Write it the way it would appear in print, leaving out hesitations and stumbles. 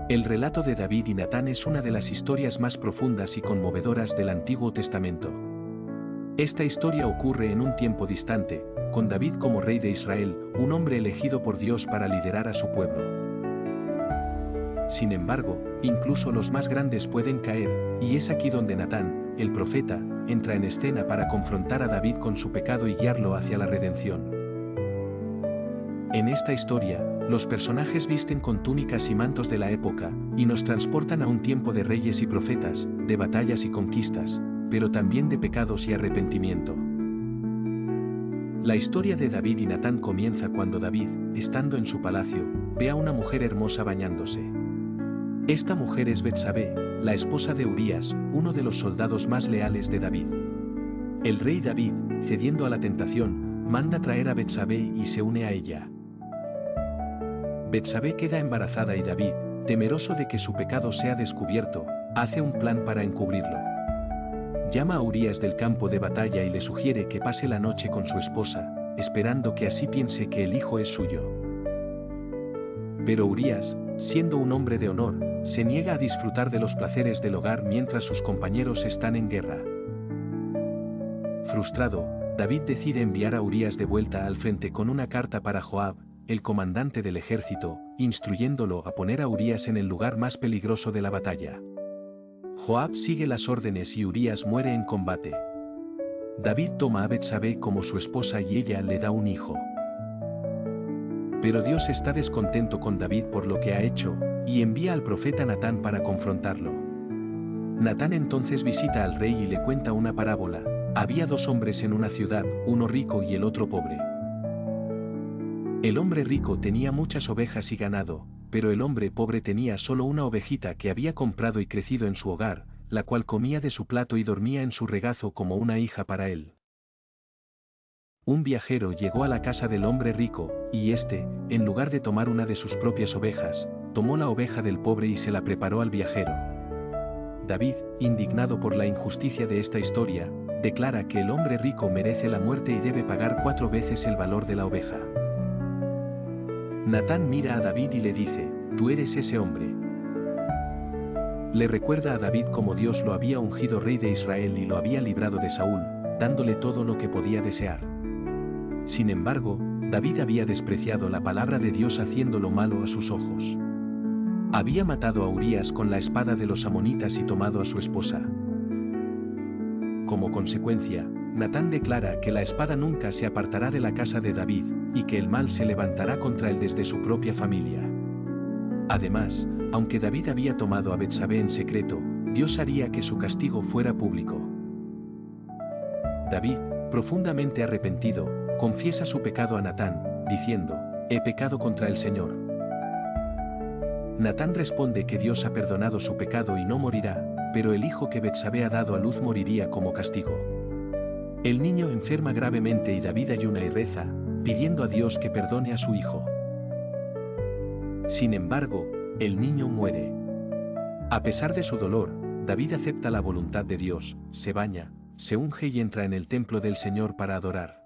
El relato de David y Natán es una de las historias más profundas y conmovedoras del Antiguo Testamento. Esta historia ocurre en un tiempo distante, con David como rey de Israel, un hombre elegido por Dios para liderar a su pueblo. Sin embargo, incluso los más grandes pueden caer, y es aquí donde Natán, el profeta, entra en escena para confrontar a David con su pecado y guiarlo hacia la redención. En esta historia, los personajes visten con túnicas y mantos de la época, y nos transportan a un tiempo de reyes y profetas, de batallas y conquistas, pero también de pecados y arrepentimiento. La historia de David y Natán comienza cuando David, estando en su palacio, ve a una mujer hermosa bañándose. Esta mujer es Betsabé, la esposa de Urías, uno de los soldados más leales de David. El rey David, cediendo a la tentación, manda traer a Betsabé y se une a ella. Betsabé queda embarazada y David, temeroso de que su pecado sea descubierto, hace un plan para encubrirlo. Llama a Urías del campo de batalla y le sugiere que pase la noche con su esposa, esperando que así piense que el hijo es suyo. Pero Urías, siendo un hombre de honor, se niega a disfrutar de los placeres del hogar mientras sus compañeros están en guerra. Frustrado, David decide enviar a Urías de vuelta al frente con una carta para Joab, el comandante del ejército, instruyéndolo a poner a Urías en el lugar más peligroso de la batalla. Joab sigue las órdenes y Urías muere en combate. David toma a Betsabé como su esposa y ella le da un hijo. Pero Dios está descontento con David por lo que ha hecho, y envía al profeta Natán para confrontarlo. Natán entonces visita al rey y le cuenta una parábola. Había dos hombres en una ciudad, uno rico y el otro pobre. El hombre rico tenía muchas ovejas y ganado, pero el hombre pobre tenía solo una ovejita que había comprado y crecido en su hogar, la cual comía de su plato y dormía en su regazo como una hija para él. Un viajero llegó a la casa del hombre rico, y éste, en lugar de tomar una de sus propias ovejas, tomó la oveja del pobre y se la preparó al viajero. David, indignado por la injusticia de esta historia, declara que el hombre rico merece la muerte y debe pagar 4 veces el valor de la oveja. Natán mira a David y le dice, tú eres ese hombre. Le recuerda a David cómo Dios lo había ungido rey de Israel y lo había librado de Saúl, dándole todo lo que podía desear. Sin embargo, David había despreciado la palabra de Dios haciéndolo malo a sus ojos. Había matado a Urías con la espada de los amonitas y tomado a su esposa. Como consecuencia, Natán declara que la espada nunca se apartará de la casa de David, y que el mal se levantará contra él desde su propia familia. Además, aunque David había tomado a Betsabé en secreto, Dios haría que su castigo fuera público. David, profundamente arrepentido, confiesa su pecado a Natán, diciendo, he pecado contra el Señor. Natán responde que Dios ha perdonado su pecado y no morirá, pero el hijo que Betsabé ha dado a luz moriría como castigo. El niño enferma gravemente y David ayuna y reza, pidiendo a Dios que perdone a su hijo. Sin embargo, el niño muere. A pesar de su dolor, David acepta la voluntad de Dios, se baña, se unge y entra en el templo del Señor para adorar.